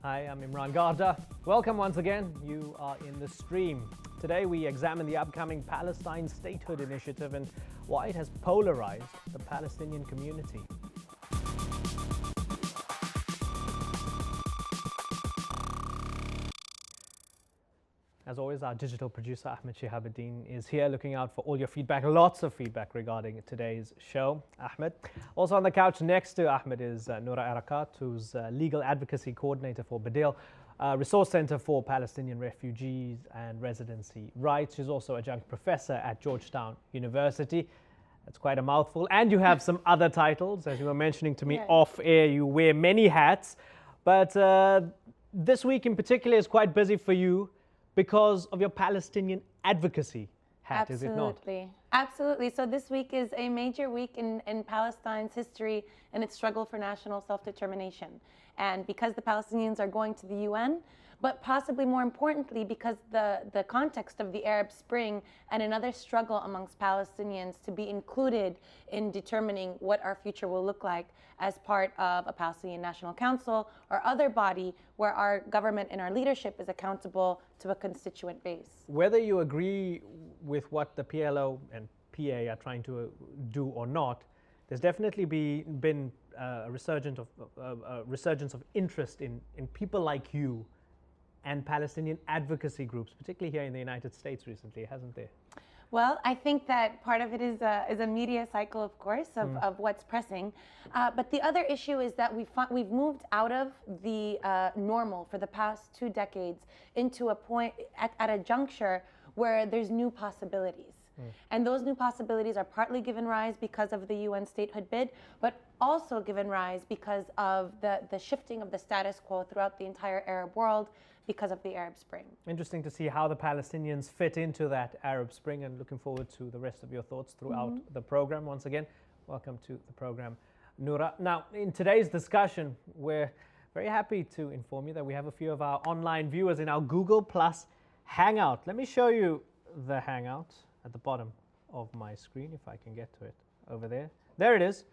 Hi, I'm Imran Garda. Welcome once again. You are in the stream. Today we examine the upcoming Palestine statehood initiative and why it has polarized the Palestinian community. As always, our digital producer Ahmed Shihabuddin is here looking out for all your feedback, lots of feedback regarding today's show. Ahmed. Also on the couch next to Ahmed is Noura Arakat, who's legal advocacy coordinator for Badil, Resource Center for Palestinian Refugees and Residency Rights. She's also adjunct professor at Georgetown University. That's quite a mouthful. And you have some other titles. As you were mentioning to me off air, you wear many hats. But this week in particular is quite busy for you, because of your Palestinian advocacy hat, is it not? Absolutely. So this week is a major week in Palestine's history and its struggle for national self-determination. And because the Palestinians are going to the UN, but possibly more importantly, because the context of the Arab Spring and another struggle amongst Palestinians to be included in determining what our future will look like as part of a Palestinian National Council or other body where our government and our leadership is accountable to a constituent base. Whether you agree with what the PLO and PA are trying to do or not, there's definitely been a resurgence of interest in people like you and Palestinian advocacy groups, particularly here in the United States recently, hasn't there? Well, I think that part of it is a media cycle, of course, of what's pressing. But the other issue is that we've moved out of the normal for the past 2 decades into a point at a juncture where there's new possibilities. And those new possibilities are partly given rise because of the UN statehood bid, but also given rise because of the shifting of the status quo throughout the entire Arab world because of the Arab Spring. Interesting to see how the Palestinians fit into that Arab Spring, and looking forward to the rest of your thoughts throughout the program. Once again, welcome to the program, Noura. Now, in today's discussion, we're very happy to inform you that we have a few of our online viewers in our Google Plus Hangout. Let me show you the Hangout at the bottom of my screen, if I can get to it over there. There it is.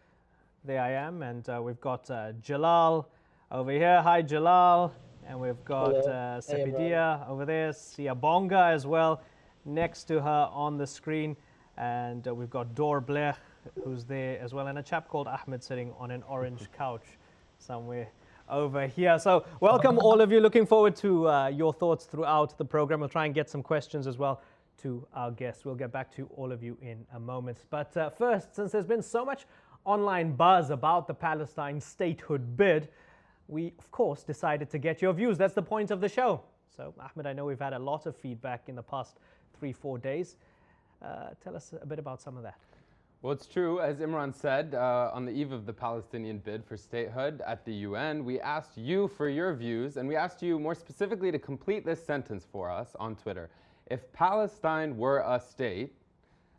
There I am, and we've got Jalal over here. Hi, Jalal. And we've got Sepidia over there, Siabonga as well, next to her on the screen. And we've got Dor Blech, who's there as well, and a chap called Ahmed sitting on an orange couch somewhere over here. So welcome all of you. Looking forward to your thoughts throughout the program. We'll try and get some questions as well to our guests. We'll get back to all of you in a moment. But first, since there's been so much online buzz about the Palestine statehood bid, we, of course, decided to get your views. That's the point of the show. So, Ahmed, I know we've had a lot of feedback in the past 3-4 days. Tell us a bit about some of that. Well, it's true. As Imran said, on the eve of the Palestinian bid for statehood at the UN, we asked you for your views, and we asked you more specifically to complete this sentence for us on Twitter. If Palestine were a state,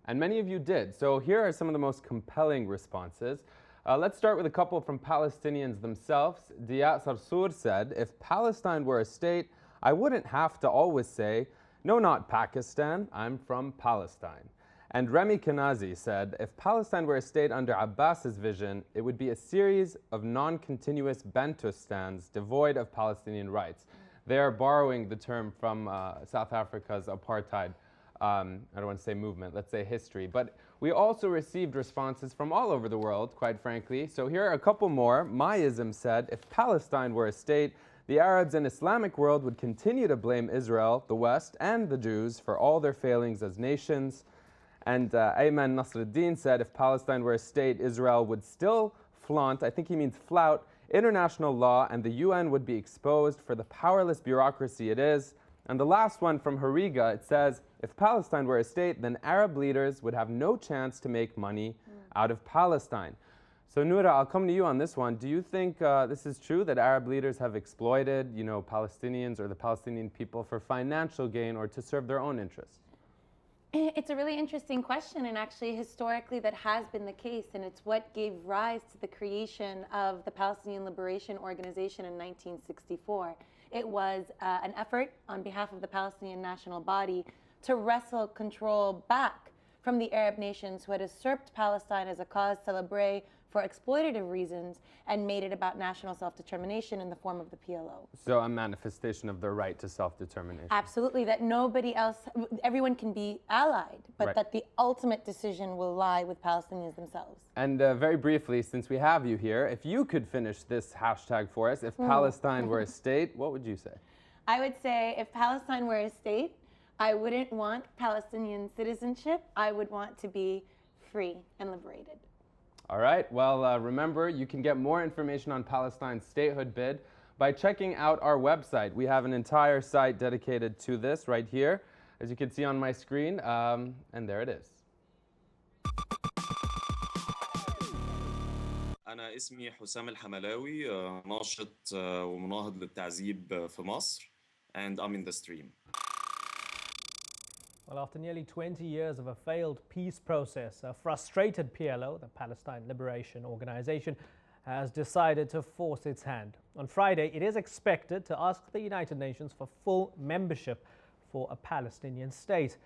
and many of you did. So here are some of the most compelling responses. Let's start with a couple from Palestinians themselves. Diya Sarsour said, if Palestine were a state, I wouldn't have to always say, no, not Pakistan, I'm from Palestine. And Remy Kanazi said, if Palestine were a state under Abbas's vision, it would be a series of non-continuous Bantustans devoid of Palestinian rights. They are borrowing the term from South Africa's apartheid, I don't want to say movement, let's say history. But we also received responses from all over the world, quite frankly. So here are a couple more. Mayism said, if Palestine were a state, the Arabs and Islamic world would continue to blame Israel, the West, and the Jews for all their failings as nations. And Ayman Nasruddin said, if Palestine were a state, Israel would still flaunt, I think he means flout, international law, and the UN would be exposed for the powerless bureaucracy it is. And the last one from Hariga, it says, if Palestine were a state, then Arab leaders would have no chance to make money out of Palestine. So Noura, I'll come to you on this one. Do you think this is true, that Arab leaders have exploited, Palestinians or the Palestinian people for financial gain or to serve their own interests? It's a really interesting question, and actually historically that has been the case, and it's what gave rise to the creation of the Palestinian Liberation Organization in 1964. It was an effort on behalf of the Palestinian national body to wrestle control back from the Arab nations who had usurped Palestine as a cause célèbre for exploitative reasons and made it about national self-determination in the form of the PLO. So a manifestation of their right to self-determination. Absolutely, that nobody else, everyone can be allied, but Right. that the ultimate decision will lie with Palestinians themselves. And very briefly, since we have you here, if you could finish this hashtag for us, if Palestine were a state, what would you say? I would say if Palestine were a state, I wouldn't want Palestinian citizenship. I would want to be free and liberated. All right, well, remember, you can get more information on Palestine's statehood bid by checking out our website. We have an entire site dedicated to this right here, as you can see on my screen, and there it is. أنا اسمي حسام الحملاوي ناشط ومناهض للتعذيب في مصر and I'm in the stream. Well, after nearly 20 years of a failed peace process, a frustrated PLO, the Palestine Liberation Organization, has decided to force its hand. On Friday, it is expected to ask the United Nations for full membership for a Palestinian state.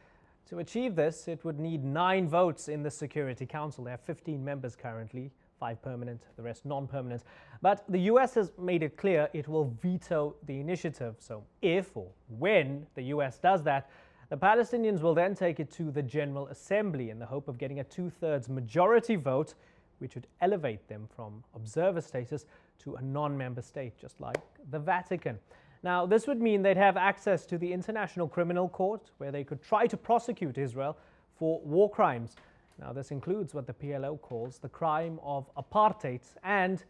To achieve this, it would need 9 votes in the Security Council. They have 15 members currently, 5 permanent, the rest non-permanent. But the US has made it clear it will veto the initiative. So if or when the US does that, the Palestinians will then take it to the General Assembly in the hope of getting a 2/3 majority vote, which would elevate them from observer status to a non-member state, just like the Vatican. Now, this would mean they'd have access to the International Criminal Court, where they could try to prosecute Israel for war crimes. Now, this includes what the PLO calls the crime of apartheid and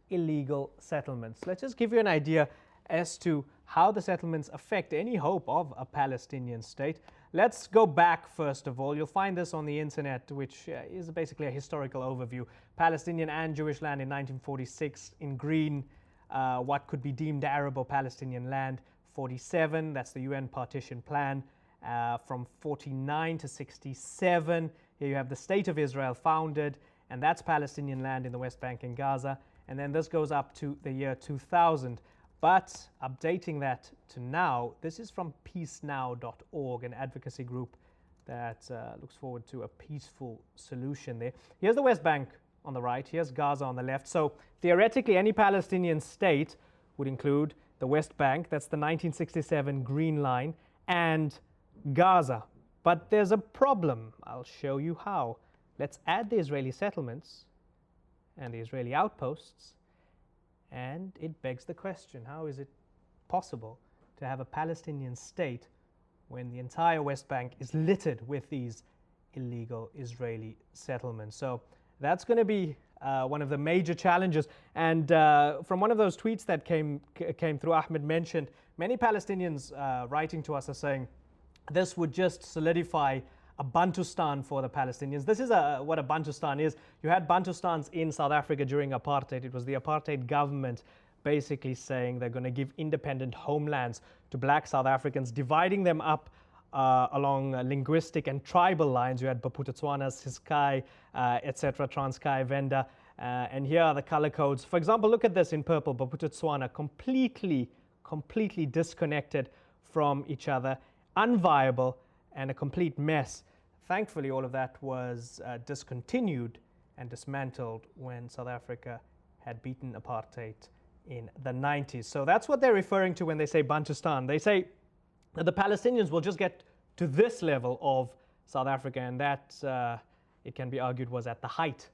illegal settlements. Let's just give you an idea as to how the settlements affect any hope of a Palestinian state. Let's go back first of all. You'll find this on the internet, which is basically a historical overview. Palestinian and Jewish land in 1946 in green, what could be deemed Arab or Palestinian land. 47, that's the UN partition plan. From 49 to 67, here you have the State of Israel founded, and that's Palestinian land in the West Bank and Gaza. And then this goes up to the year 2000. But updating that to now, this is from peacenow.org, an advocacy group that looks forward to a peaceful solution there. Here's the West Bank on the right, here's Gaza on the left. So theoretically, any Palestinian state would include the West Bank, that's the 1967 Green Line, and Gaza. But there's a problem. I'll show you how. Let's add the Israeli settlements and the Israeli outposts. And it begs the question, how is it possible to have a Palestinian state when the entire West Bank is littered with these illegal Israeli settlements? So that's going to be one of the major challenges. And from one of those tweets that came through, Ahmed mentioned, many Palestinians writing to us are saying this would just solidify a Bantustan for the Palestinians. This is what a Bantustan is. You had Bantustans in South Africa during apartheid. It was the apartheid government basically saying they're going to give independent homelands to black South Africans, dividing them up along linguistic and tribal lines. You had Baputetswanas, Ciskei, etc., Transkei, Venda, and here are the color codes. For example, look at this in purple, Baputetswana, completely disconnected from each other, unviable, and a complete mess. Thankfully, all of that was discontinued and dismantled when South Africa had beaten apartheid in the 90s. So that's what they're referring to when they say Bantustan. They say that the Palestinians will just get to this level of South Africa, and that, it can be argued, was at the height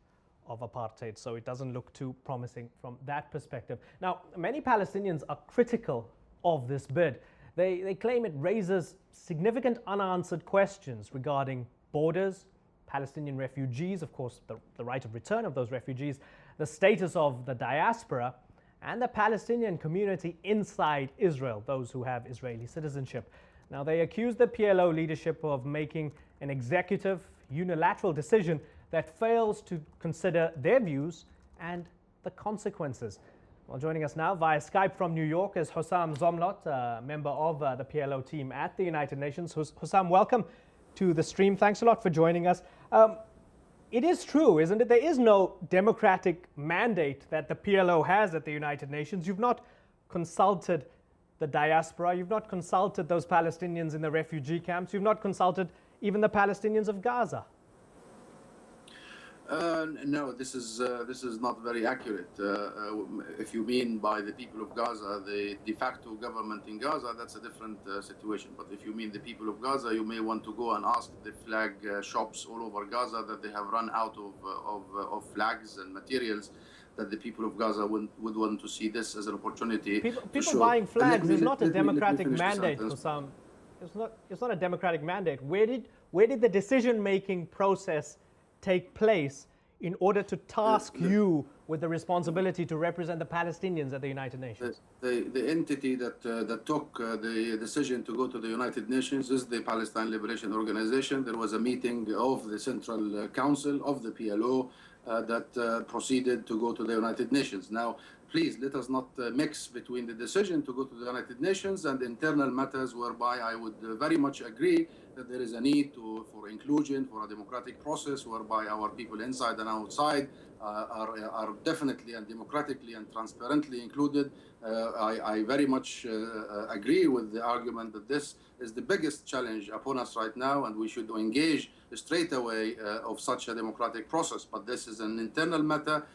of apartheid. So it doesn't look too promising from that perspective. Now, many Palestinians are critical of this bid. They claim it raises significant unanswered questions regarding borders, Palestinian refugees, of course, the right of return of those refugees, the status of the diaspora, and the Palestinian community inside Israel, those who have Israeli citizenship. Now, they accuse the PLO leadership of making an executive, unilateral decision that fails to consider their views and the consequences. Well, joining us now via Skype from New York is Hussam Zomlot, a member of the PLO team at the United Nations. Hussam, welcome to the stream. Thanks a lot for joining us. It is true, isn't it? There is no democratic mandate that the PLO has at the United Nations. You've not consulted the diaspora. You've not consulted those Palestinians in the refugee camps. You've not consulted even the Palestinians of Gaza. No, this is not very accurate. If you mean by the people of Gaza, the de facto government in Gaza, that's a different situation. But if you mean the people of Gaza, you may want to go and ask the flag shops all over Gaza that they have run out of flags and materials, that the people of Gaza would want to see this as an opportunity. People buying flags is not a democratic finish the mandate for sentence. some. It's not a democratic mandate. Where did the decision-making process take place in order to task you with the responsibility to represent the Palestinians at the United Nations? The entity that took the decision to go to the United Nations is the Palestine Liberation Organization. There was a meeting of the Central Council of the PLO that proceeded to go to the United Nations. Now, please let us not mix between the decision to go to the United Nations and internal matters, whereby I would very much agree that there is a need for inclusion, for a democratic process, whereby our people inside and outside are definitely and democratically and transparently included. I very much agree with the argument that this is the biggest challenge upon us right now, and we should engage straight away of such a democratic process. But this is an internal matter.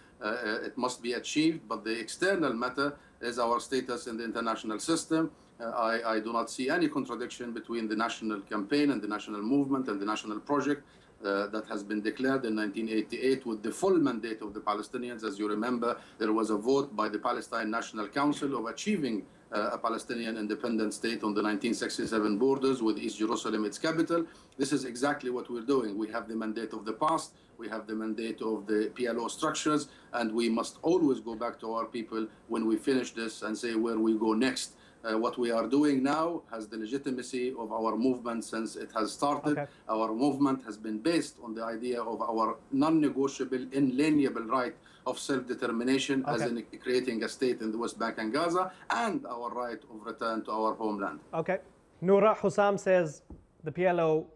It must be achieved, but the external matter is our status in the international system. I do not see any contradiction between the national campaign and the national movement and the national project that has been declared in 1988 with the full mandate of the Palestinians. As you remember, there was a vote by the Palestine National Council of achieving a Palestinian independent state on the 1967 borders with East Jerusalem its capital. This is exactly what we're doing. We have the mandate of the past, we have the mandate of the PLO structures, and we must always go back to our people when we finish this and say where we go next. What we are doing now has the legitimacy of our movement since it has started. Okay. Our movement has been based on the idea of our non-negotiable, inalienable right of self-determination, as in creating a state in the West Bank and Gaza, and our right of return to our homeland. Okay. Noura Hussam says the PLO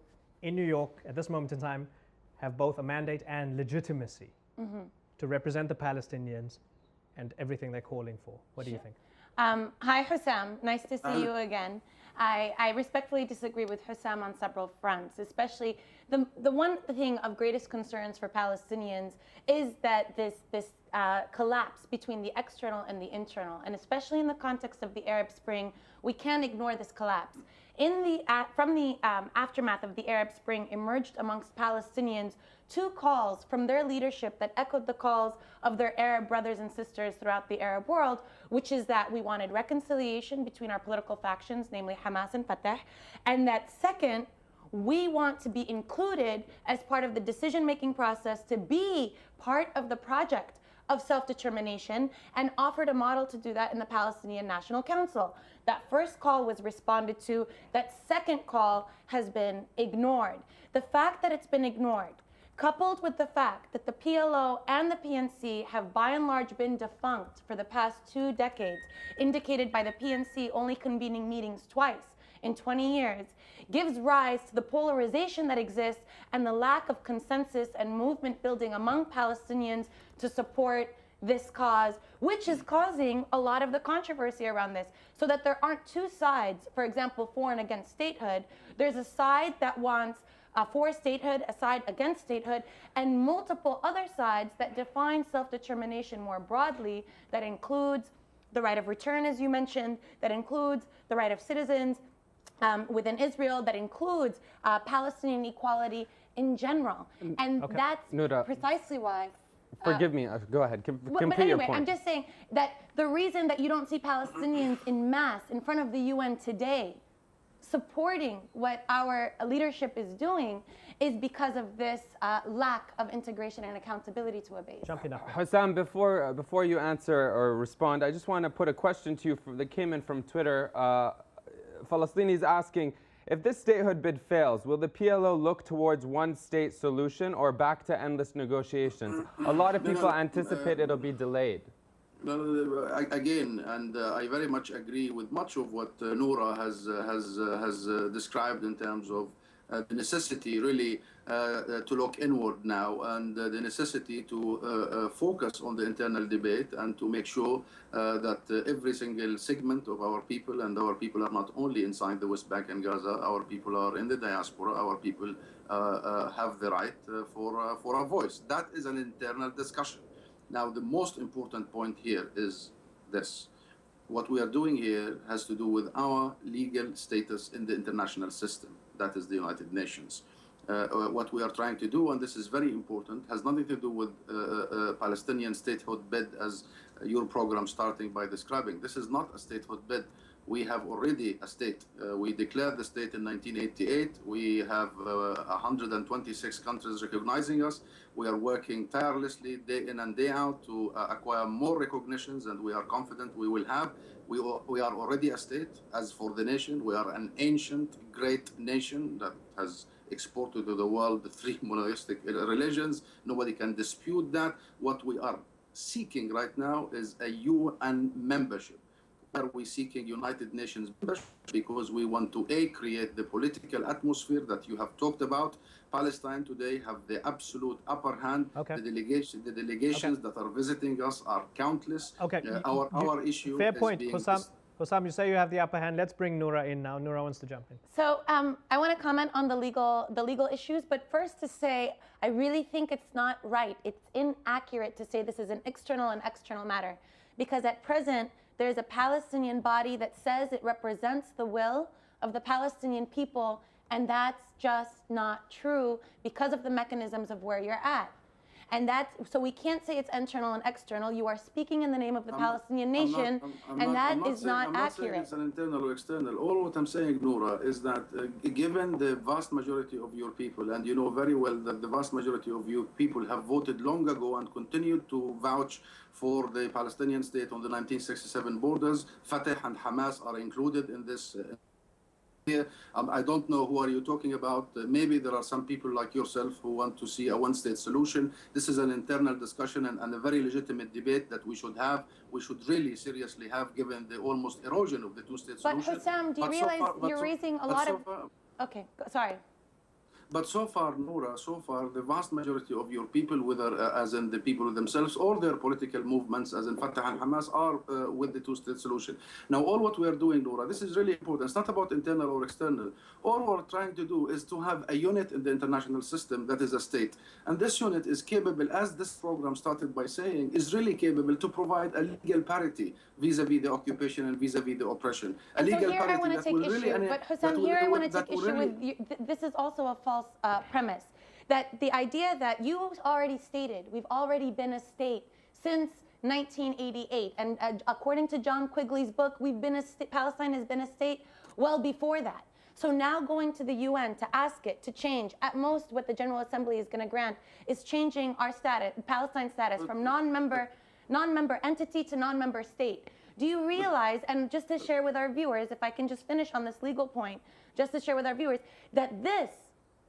in New York at this moment in time have both a mandate and legitimacy to represent the Palestinians and everything they're calling for. What do you think? Hi, Hussam. Nice to see you again. I respectfully disagree with Hussam on several fronts, especially the one thing of greatest concerns for Palestinians is that this collapse between the external and the internal, and especially in the context of the Arab Spring, we can't ignore this collapse. From the aftermath of the Arab Spring emerged amongst Palestinians two calls from their leadership that echoed the calls of their Arab brothers and sisters throughout the Arab world, which is that we wanted reconciliation between our political factions, namely Hamas and Fatah, and that second, we want to be included as part of the decision-making process to be part of the project of self-determination, and offered a model to do that in the Palestinian National Council. That first call was responded to. That second call has been ignored. The fact that it's been ignored, coupled with the fact that the PLO and the PNC have by and large been defunct for the past 2 decades, indicated by the PNC only convening meetings twice in 20 years, gives rise to the polarization that exists and the lack of consensus and movement building among Palestinians to support this cause, which is causing a lot of the controversy around this, so that there aren't two sides, for example, for and against statehood. There's a side that wants for statehood, a side against statehood, and multiple other sides that define self-determination more broadly, that includes the right of return, as you mentioned, that includes the right of citizens within Israel, that includes Palestinian equality in general. And that's Noura, precisely why. Forgive me, go ahead, complete but anyway, your point. I'm just saying that the reason that you don't see Palestinians in mass in front of the UN today supporting what our leadership is doing is because of this lack of integration and accountability to a base. Jumping up. Hussam, before you answer or respond, I just want to put a question to you that came in from Twitter. Falastini is asking, if this statehood bid fails, will the PLO look towards one-state solution or back to endless negotiations? A lot of people anticipate it'll be delayed. Again, and I very much agree with much of what Noura has described in terms of the necessity really to look inward now, and the necessity to focus on the internal debate and to make sure that every single segment of our people, and our people are not only inside the West Bank and Gaza, our people are in the diaspora, our people have the right for a voice. That is an internal discussion. Now, the most important point here is this. What we are doing here has to do with our legal status in the international system. That is the United Nations. What we are trying to do, and this is very important, has nothing to do with Palestinian statehood bid as your program starting by describing. This is not a statehood bid. We have already a state. We declared the state in 1988. We have 126 countries recognizing us. We are working tirelessly day in and day out to acquire more recognitions, and we are confident we will have. We are already a state. As for the nation, we are an ancient, great nation that has exported to the world 3 monotheistic religions. Nobody can dispute that. What we are seeking right now is a UN membership. Are we seeking United Nations membership? Because we want to create the political atmosphere that you have talked about. Palestine today have the absolute upper hand. Okay. The delegations that are visiting us are countless. Okay. Our issue fair is point, being Hussam, you say you have the upper hand. Let's bring Noura in now. Noura wants to jump in. So I want to comment on the legal issues, but first to say, I really think it's not right. It's inaccurate to say this is an external and external matter, because at present, there's a Palestinian body that says it represents the will of the Palestinian people, and that's just not true because of the mechanisms of where you're at. And so we can't say it's internal and external. You are speaking in the name of the Palestinian nation, and that is not accurate. I'm not saying it's an internal or external. All what I'm saying, Noura, is that given the vast majority of your people, and you know very well that the vast majority of your people have voted long ago and continued to vouch for the Palestinian state on the 1967 borders, Fatah and Hamas are included in this. I don't know who are you talking about. Maybe there are some people like yourself who want to see a one-state solution. This is an internal discussion and a very legitimate debate that we should have. We should really seriously have, given the almost erosion of the two-state solution. But Hussam, do you realize you're raising a lot of... Okay, sorry. But so far, Noura, the vast majority of your people, whether as in the people themselves or their political movements, as in Fatah and Hamas, are with the two-state solution. Now, all what we are doing, Noura, this is really important. It's not about internal or external. All we're trying to do is to have a unit in the international system that is a state. And this unit is capable, as this program started by saying, is really capable to provide a legal parity vis-a-vis the occupation and vis-a-vis the oppression. A legal parity I want to take issue, but Hussam, here I want to take issue with you. This is also a false premise, that the idea that you already stated, we've already been a state since 1988, and according to John Quigley's book, Palestine has been a state well before that. So now going to the UN to ask it to change, at most what the General Assembly is going to grant is changing our status, Palestine's status, from non-member entity to non-member state. Do you realize, and just to share with our viewers, if I can just finish on this legal point, just to share with our viewers, that this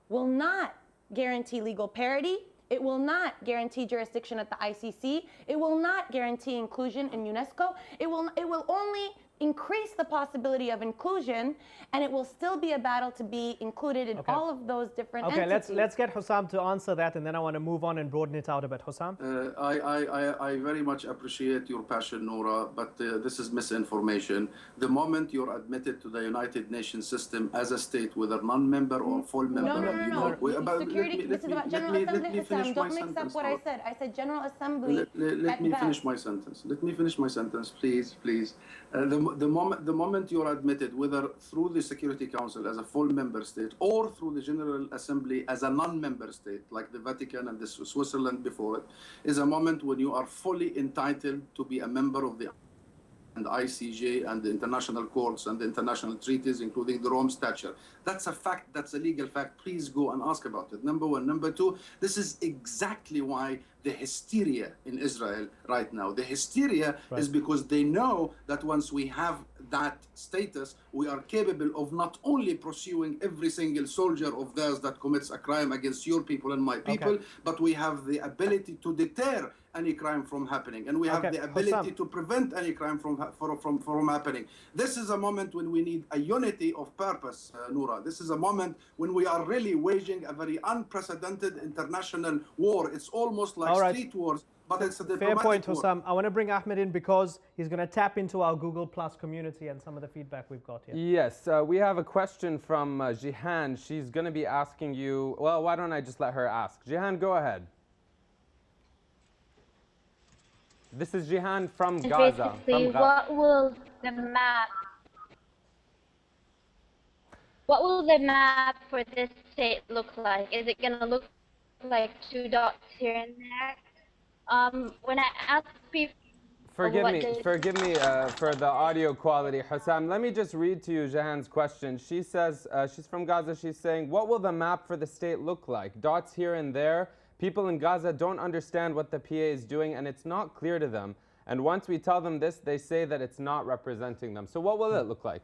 will not guarantee legal parity, it will not guarantee jurisdiction at the ICC, it will not guarantee inclusion in UNESCO, it will only increase the possibility of inclusion, and it will still be a battle to be included in all of those different entities. Okay, let's get Hussam to answer that, and then I want to move on and broaden it out a bit. Hussam? I very much appreciate your passion, Noura, but this is misinformation. The moment you're admitted to the United Nations system as a state, whether non-member or full member, This is about General Assembly, Hussam. Don't mix up what I said. I said General Assembly. Let me finish my sentence. Let me finish my sentence, please. The moment you are admitted, whether through the Security Council as a full member state or through the General Assembly as a non-member state, like the Vatican and the Switzerland before it, is a moment when you are fully entitled to be a member of the ICJ and the international courts and the international treaties, including the Rome Statute. That's a fact. That's a legal fact. Please go and ask about it. Number one. Number two, this is exactly why the hysteria in Israel right now. The hysteria is because they know that once we have that status, we are capable of not only pursuing every single soldier of theirs that commits a crime against your people and my people, but we have the ability to deter any crime from happening, and we have the ability to prevent any crime from happening. This is a moment when we need a unity of purpose, Noura. This is a moment when we are really waging a very unprecedented international war. It's almost like street wars, but it's a diplomatic Fair point, war. Hussam. I want to bring Ahmed in because he's going to tap into our Google Plus community and some of the feedback we've got here. Yes, we have a question from Jihan. She's going to be asking you, well, why don't I just let her ask? Jihan, go ahead. This is Jihan from Gaza. What will the map for this state look like? Is it going to look like 2 dots here and there? When I ask people, forgive me for the audio quality, Hussam. Let me just read to you Jahan's question. She says, she's from Gaza. She's saying, what will the map for the state look like? Dots here and there. People in Gaza don't understand what the PA is doing, and it's not clear to them. And once we tell them this, they say that it's not representing them. So what will it look like?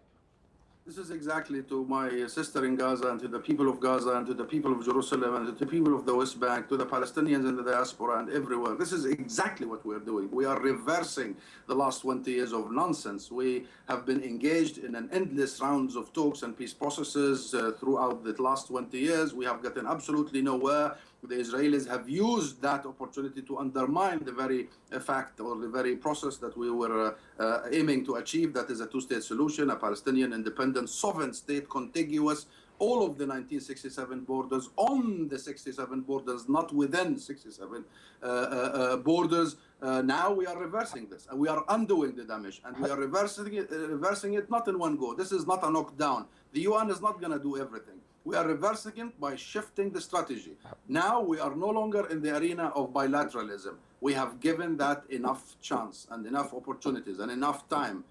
This is exactly to my sister in Gaza and to the people of Gaza and to the people of Jerusalem and to the people of the West Bank, to the Palestinians in the diaspora and everywhere. This is exactly what we're doing. We are reversing the last 20 years of nonsense. We have been engaged in an endless rounds of talks and peace processes throughout the last 20 years. We have gotten absolutely nowhere. The Israelis have used that opportunity to undermine the very fact or the very process that we were aiming to achieve. That is a two-state solution, a Palestinian independent sovereign state contiguous all of the 1967 borders, on the 67 borders, not within 67 borders. Now we are reversing this, and we are undoing the damage, and we are reversing it not in one go. This is not a knockdown. The UN is not going to do everything. We are reversing it by shifting the strategy. Now we are no longer in the arena of bilateralism. We have given that enough chance and enough opportunities and enough time.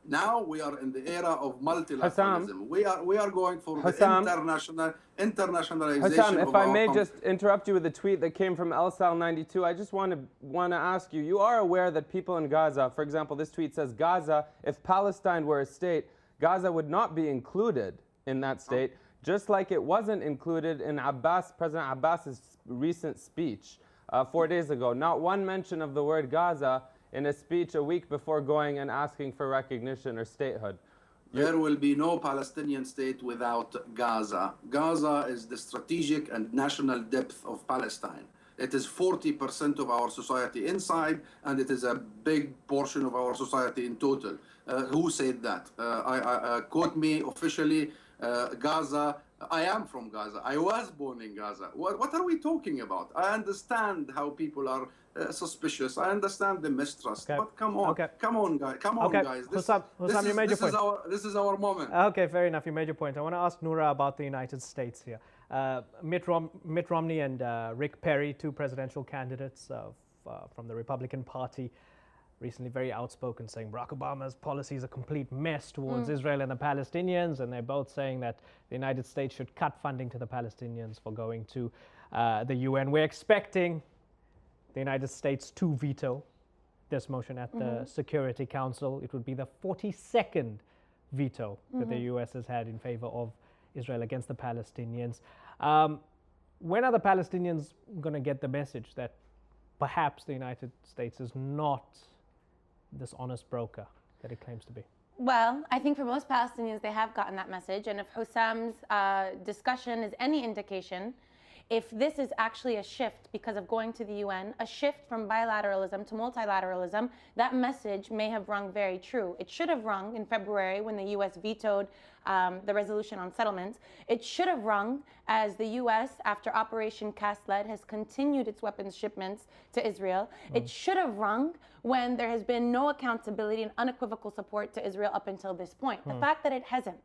Now we are in the era of multilateralism. Hussam, we are going for Hussam, the internationalization. Hussam, if I may just interrupt you with a tweet that came from ElSal92, I just want to ask you, you are aware that people in Gaza, for example, this tweet says, Gaza, if Palestine were a state, Gaza would not be included in that state, just like it wasn't included in President Abbas's recent speech 4 days ago. Not one mention of the word Gaza in a speech a week before going and asking for recognition or statehood. There will be no Palestinian state without Gaza. Gaza is the strategic and national depth of Palestine. It is 40% of our society inside, and it is a big portion of our society in total. Who said that? Quote me officially, Gaza. I am from Gaza. I was born in Gaza. What are we talking about? I understand how people are suspicious. I understand the mistrust. But come on, come on, guys. Hussam, you made your point. This is our moment. Okay, fair enough. You made your point. I want to ask Noura about the United States here. Mitt Romney and Rick Perry, two presidential candidates from the Republican Party, recently very outspoken, saying Barack Obama's policy is a complete mess towards Israel and the Palestinians, and they're both saying that the United States should cut funding to the Palestinians for going to the UN. We're expecting the United States to veto this motion at the Security Council. It would be the 42nd veto that the US has had in favor of Israel against the Palestinians. When are the Palestinians going to get the message that perhaps the United States is not this honest broker that it claims to be? Well, I think for most Palestinians, they have gotten that message. And if Hussam's discussion is any indication, if this is actually a shift because of going to the UN, a shift from bilateralism to multilateralism, that message may have rung very true. It should have rung in February when the US vetoed the resolution on settlements. It should have rung as the US, after Operation Cast Lead, has continued its weapons shipments to Israel. It should have rung when there has been no accountability and unequivocal support to Israel up until this point. The fact that it hasn't,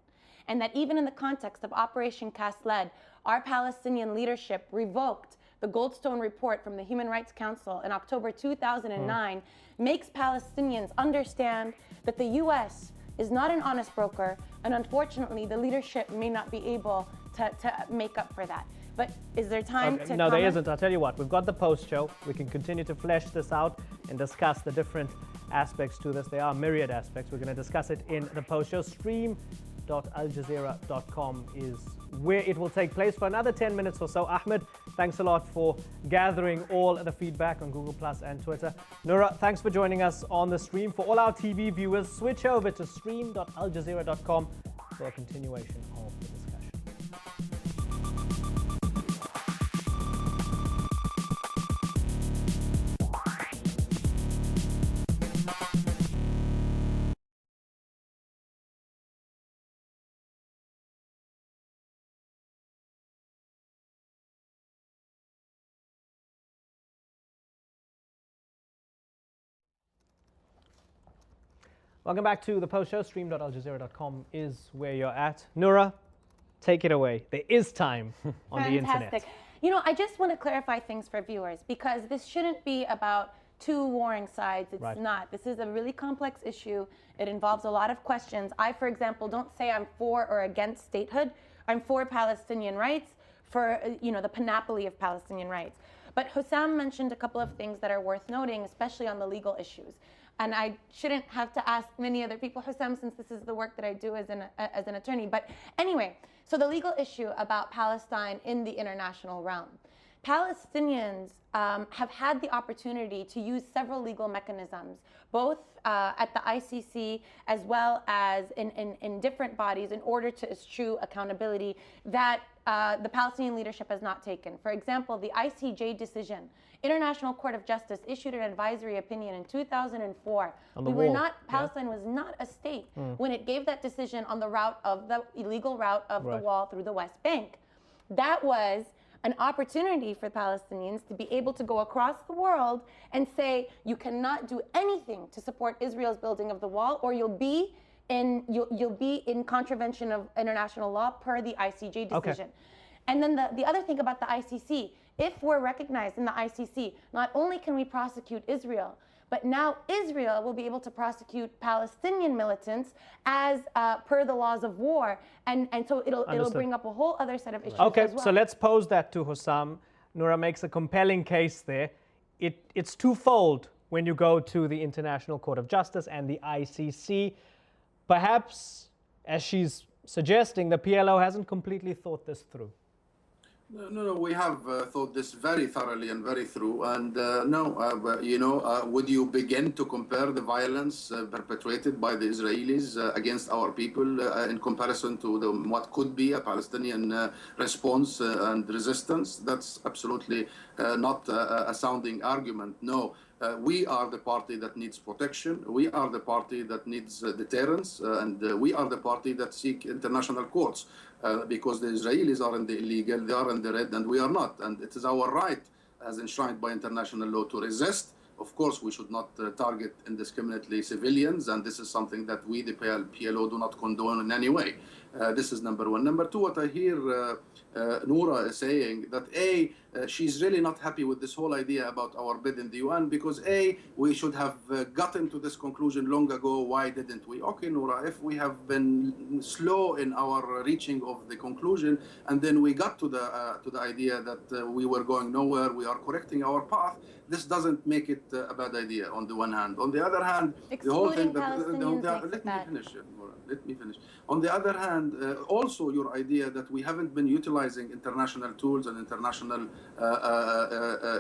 and that even in the context of Operation Cast Lead, our Palestinian leadership revoked the Goldstone report from the Human Rights Council in October 2009, makes Palestinians understand that the US is not an honest broker, and unfortunately the leadership may not be able to make up for that. But is there time to No, comment? there isn't. I'll tell you what, we've got the post show. We can continue to flesh this out and discuss the different aspects to this. There are myriad aspects. We're going to discuss it in the post-show. Stream.aljazeera.com is where it will take place for another 10 minutes or so. Ahmed, thanks a lot for gathering all the feedback on Google Plus and Twitter. Noura, thanks for joining us on the stream. For all our TV viewers, switch over to stream.aljazeera.com for a continuation of the discussion. Welcome back to the post show. Stream.aljazeera.com is where you're at. Noura, take it away. There is time on the internet. Fantastic. You know, I just want to clarify things for viewers because this shouldn't be about two warring sides. It's not. This is a really complex issue. It involves a lot of questions. I, for example, don't say I'm for or against statehood. I'm for Palestinian rights, for the panoply of Palestinian rights. But Hussam mentioned a couple of things that are worth noting, especially on the legal issues. And I shouldn't have to ask many other people, Hussam, since this is the work that I do as an attorney. But anyway, so the legal issue about Palestine in the international realm. Palestinians have had the opportunity to use several legal mechanisms, both at the ICC as well as in different bodies in order to eschew accountability that the Palestinian leadership has not taken. For example, the ICJ decision, International Court of Justice issued an advisory opinion in 2004. Palestine was not a state when it gave that decision on the illegal route of the wall through the West Bank. That was an opportunity for Palestinians to be able to go across the world and say, you cannot do anything to support Israel's building of the wall, or you'll be in contravention of international law per the ICJ decision. And then the other thing about the ICC, if we're recognized in the ICC, not only can we prosecute Israel, but now Israel will be able to prosecute Palestinian militants as per the laws of war. And so it'll bring up a whole other set of issues as well. So let's pose that to Hussam. Noura makes a compelling case there. It's twofold when you go to the International Court of Justice and the ICC. Perhaps, as she's suggesting, the PLO hasn't completely thought this through. No, we have thought this very thoroughly and very through. And would you begin to compare the violence perpetrated by the Israelis against our people in comparison to what could be a Palestinian response and resistance? That's absolutely not a sounding argument. No. We are the party that needs protection. We are the party that needs deterrence. And we are the party that seek international courts because the Israelis are in the illegal, they are in the red, and we are not. And it is our right, as enshrined by international law, to resist. Of course, we should not target indiscriminately civilians, and this is something that we, the PLO, do not condone in any way. This is number one. Number two, what I hear Noura is saying, that she's really not happy with this whole idea about our bid in the UN because we should have gotten to this conclusion long ago. Why didn't we? Okay, Noura, if we have been slow in our reaching of the conclusion, and then we got to the idea that we were going nowhere, we are correcting our path. This doesn't make it a bad idea on the one hand. On the other hand, the whole thing let me finish. On the other hand, also your idea that we haven't been utilizing international tools and international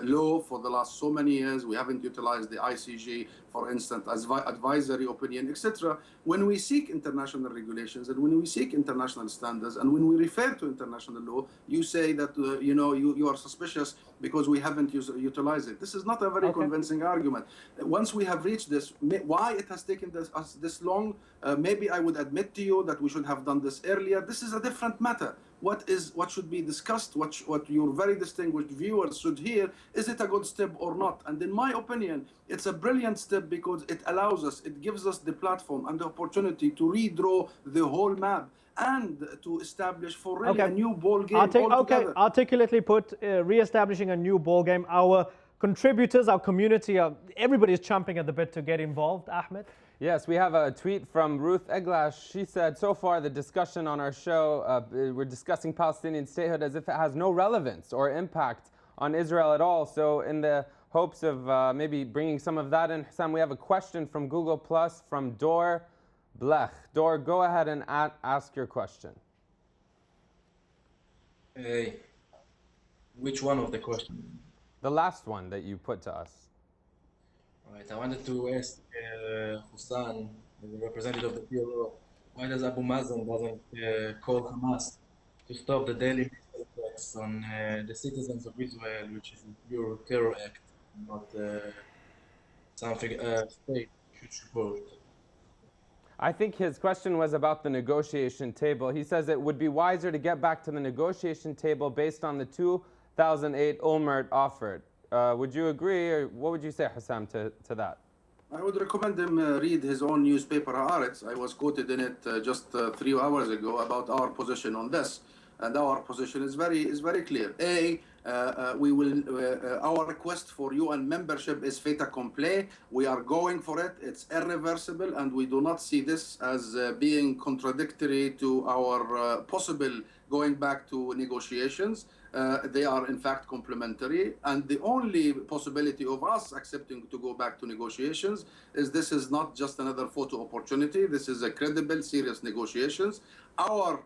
law for the last so many years. We haven't utilized the ICJ, for instance, as advisory opinion, etc. When we seek international regulations and when we seek international standards and when we refer to international law, you say that you are suspicious because we haven't utilized it. This is not a very convincing argument. Once we have reached this, why it has taken us this long, maybe I would admit to you that we should have done this earlier. This is a different matter. What should be discussed, what your very distinguished viewers should hear, is it a good step or not? And in my opinion, it's a brilliant step because it allows us, it gives us the platform and the opportunity to redraw the whole map and to establish for really a new ball game altogether. Articulately put, re-establishing a new ball game. Our contributors, our community, everybody is chomping at the bit to get involved. Ahmed? Yes, we have a tweet from Ruth Eglash. She said, so far the discussion on our show, we're discussing Palestinian statehood as if it has no relevance or impact on Israel at all. So in the hopes of maybe bringing some of that in. Hussam, we have a question from Google Plus from Dor Blech. Dor, go ahead and ask your question. Which one of the questions? The last one that you put to us. Right. I wanted to ask Hussan, the representative of the PLO, why does Abu Mazen doesn't call Hamas to stop the daily missile attacks on the citizens of Israel, which is a pure terror act, not something a state should support? I think his question was about the negotiation table. He says it would be wiser to get back to the negotiation table based on the 2008 Ulmert offered. Would you agree, or what would you say, Hussam, to that? I would recommend him read his own newspaper, Haaretz. I was quoted in it just 3 hours ago about our position on this. And our position is very clear. Our request for UN membership is fait accompli. We are going for it. It's irreversible, and we do not see this as being contradictory to our possible going back to negotiations. They are in fact complementary, and the only possibility of us accepting to go back to negotiations is this is not just another photo opportunity. This is a credible, serious negotiations. Our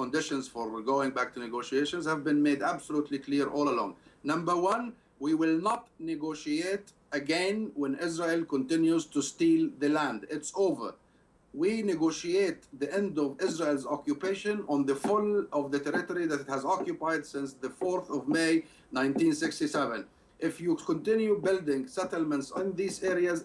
conditions for going back to negotiations have been made absolutely clear all along. Number one, we will not negotiate again when Israel continues to steal the land. It's over. We negotiate the end of Israel's occupation on the full of the territory that it has occupied since the 4th of May, 1967. If you continue building settlements in these areas,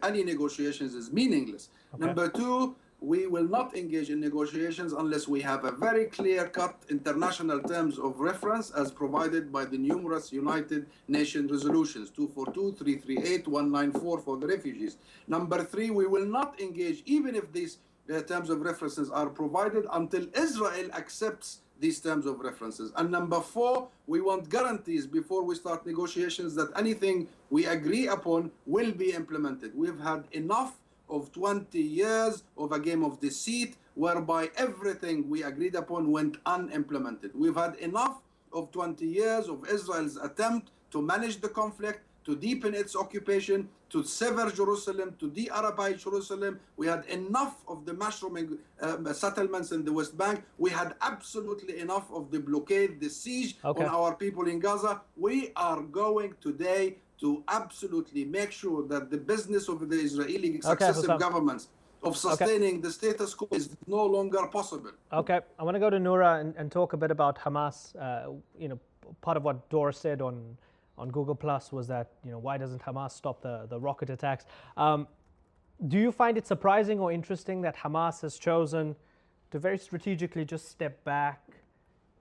any negotiations is meaningless. Okay. Number two, we will not engage in negotiations unless we have a very clear-cut international terms of reference as provided by the numerous United Nations resolutions, 242, 338, 194 for the refugees. Number three, we will not engage even if these terms of references are provided until Israel accepts these terms of references. And number four, we want guarantees before we start negotiations that anything we agree upon will be implemented. We've had enough of 20 years of a game of deceit whereby everything we agreed upon went unimplemented. We've had enough of 20 years of Israel's attempt to manage the conflict, to deepen its occupation, to sever Jerusalem, to de-Arabize Jerusalem. We had enough of the mushrooming settlements in the West Bank. We had absolutely enough of the blockade, the siege on our people in Gaza. We are going today to absolutely make sure that the business of the Israeli successive governments of sustaining the status quo is no longer possible. Okay, I want to go to Noura and talk a bit about Hamas. Part of what Dor said on Google Plus was that, why doesn't Hamas stop the rocket attacks? Do you find it surprising or interesting that Hamas has chosen to very strategically just step back,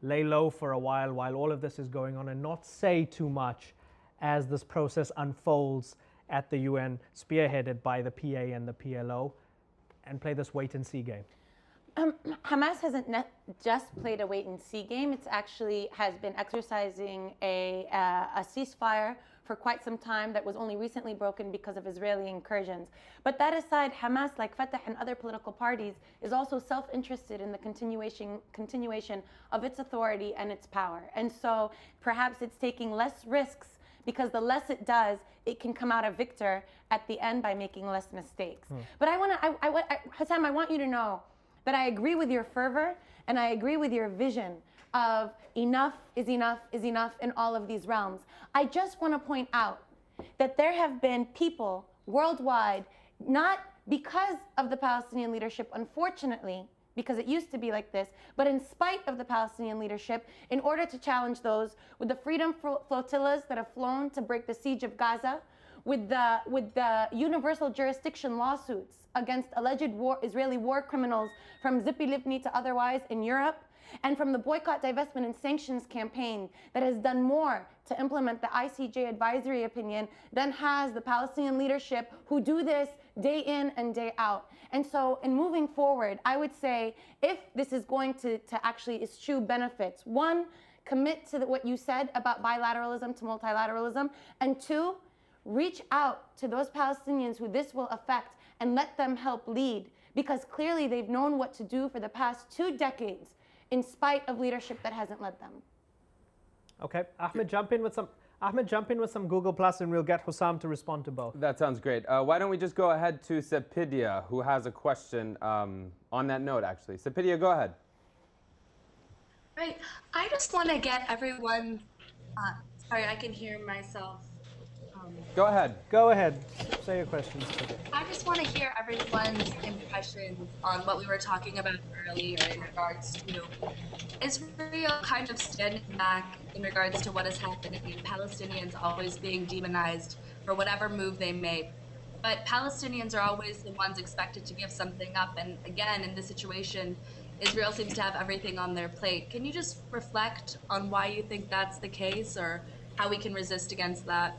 lay low for a while all of this is going on, and not say too much as this process unfolds at the UN, spearheaded by the PA and the PLO, and play this wait-and-see game? Hamas hasn't just played a wait-and-see game. It's actually has been exercising a ceasefire for quite some time that was only recently broken because of Israeli incursions. But that aside, Hamas, like Fatah and other political parties, is also self-interested in the continuation of its authority and its power. And so perhaps it's taking less risks, because the less it does, it can come out a victor at the end by making less mistakes. But Hussam, I want you to know that I agree with your fervor and I agree with your vision of enough is enough is enough in all of these realms. I just want to point out that there have been people worldwide, not because of the Palestinian leadership, unfortunately, because it used to be like this, but in spite of the Palestinian leadership, in order to challenge those with the freedom flotillas that have flown to break the siege of Gaza, with the universal jurisdiction lawsuits against alleged Israeli war criminals from Zippy Livni to otherwise in Europe, and from the boycott, divestment, and sanctions campaign that has done more to implement the ICJ advisory opinion than has the Palestinian leadership, who do this day in and day out. And so in moving forward, I would say if this is going to actually eschew benefits, one, commit to what you said about bilateralism to multilateralism, and two, reach out to those Palestinians who this will affect and let them help lead, because clearly they've known what to do for the past 2 decades in spite of leadership that hasn't led them. Okay, Ahmed, jump in with some. Ahmed, jump in with some Google Plus and we'll get Hussam to respond to both. That sounds great. Why don't we just go ahead to Sepidia, who has a question on that note, actually. Sepidia, go ahead. Right. I just want to get everyone. Sorry, I can hear myself. Go ahead. Go ahead. Say your questions. I just want to hear everyone's impressions on what we were talking about earlier in regards to Israel kind of standing back in regards to what is happening, Palestinians always being demonized for whatever move they make. But Palestinians are always the ones expected to give something up. And again, in this situation, Israel seems to have everything on their plate. Can you just reflect on why you think that's the case or how we can resist against that?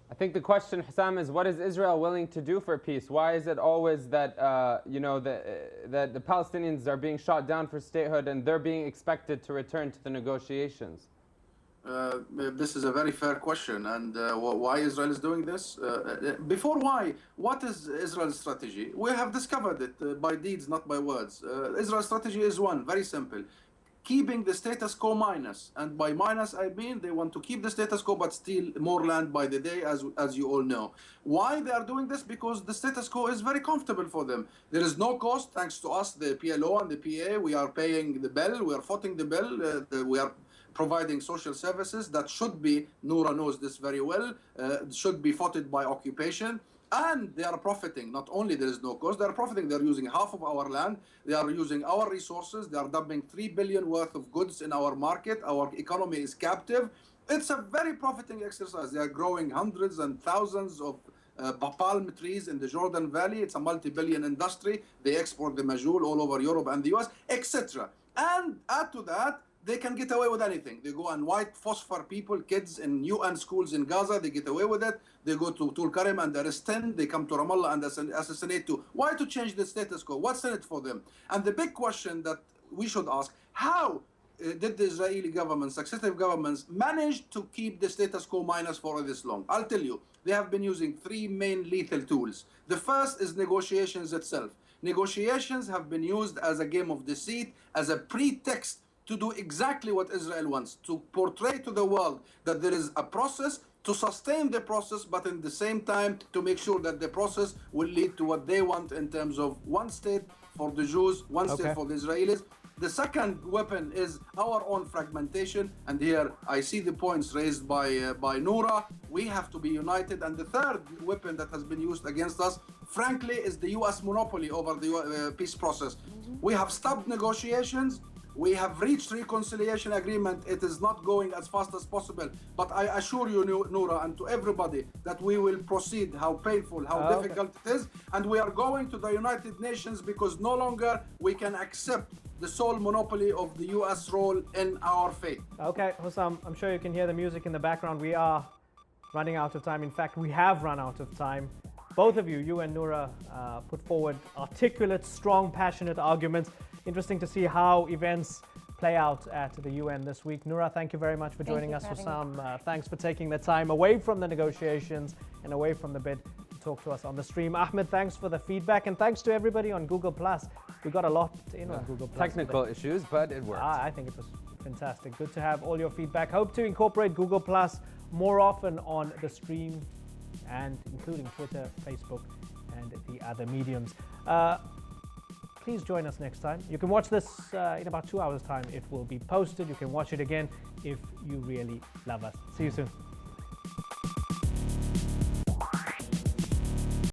I think the question, Hussam, is what is Israel willing to do for peace? Why is it always that, that the Palestinians are being shot down for statehood and they're being expected to return to the negotiations? This is a very fair question. And why Israel is doing this? Before why, what is Israel's strategy? We have discovered it by deeds, not by words. Israel's strategy is one, very simple. Keeping the status quo minus. And by minus, I mean they want to keep the status quo but steal more land by the day, as you all know. Why they are doing this? Because the status quo is very comfortable for them. There is no cost, thanks to us, the PLO and the PA. We are paying the bill, we are footing the bill, we are providing social services that should be, Noura knows this very well, should be footed by occupation. And they are profiting. Not only there is no cost, they are profiting. They're using half of our land. They are using our resources. They are dumping 3 billion worth of goods in our market. Our economy is captive. It's a very profiting exercise. They are growing hundreds and thousands of palm trees in the Jordan Valley. It's a multi-billion industry. They export the majul all over Europe and the US, etc. And add to that, they can get away with anything. They go and white phosphor people, kids in UN schools in Gaza, they get away with it. They go to Tul Karim and arrest 10. They come to Ramallah and assassinate 2. Why to change the status quo? What's in it for them? And the big question that we should ask, how did the Israeli government, successive governments, manage to keep the status quo minus for this long? I'll tell you, they have been using 3 main lethal tools. The first is negotiations itself. Negotiations have been used as a game of deceit, as a pretext to do exactly what Israel wants, to portray to the world that there is a process, to sustain the process, but in the same time to make sure that the process will lead to what they want in terms of one state for the Jews, one state for the Israelis. The second weapon is our own fragmentation, and here I see the points raised by Noura. We have to be united. And the third weapon that has been used against us, frankly, is the US monopoly over the peace process. We have stopped negotiations. We have reached reconciliation agreement. It is not going as fast as possible. But I assure you, Noura, and to everybody, that we will proceed, how painful, how difficult it is. And we are going to the United Nations because no longer we can accept the sole monopoly of the US role in our fate. Okay, Hussam, I'm sure you can hear the music in the background. We are running out of time. In fact, we have run out of time. Both of you, you and Noura, put forward articulate, strong, passionate arguments. Interesting to see how events play out at the UN this week. Noura, thank you very much for joining us. Hussam, thanks for taking the time away from the negotiations and away from the bid to talk to us on the stream. Ahmed, thanks for the feedback, and thanks to everybody on Google+. We got a lot in on Google+. Technical issues, but it worked. I think it was fantastic. Good to have all your feedback. Hope to incorporate Google+ more often on the stream, and including Twitter, Facebook, and the other mediums. Please join us next time. You can watch this in about 2 hours' time. It will be posted. You can watch it again if you really love us. See you soon.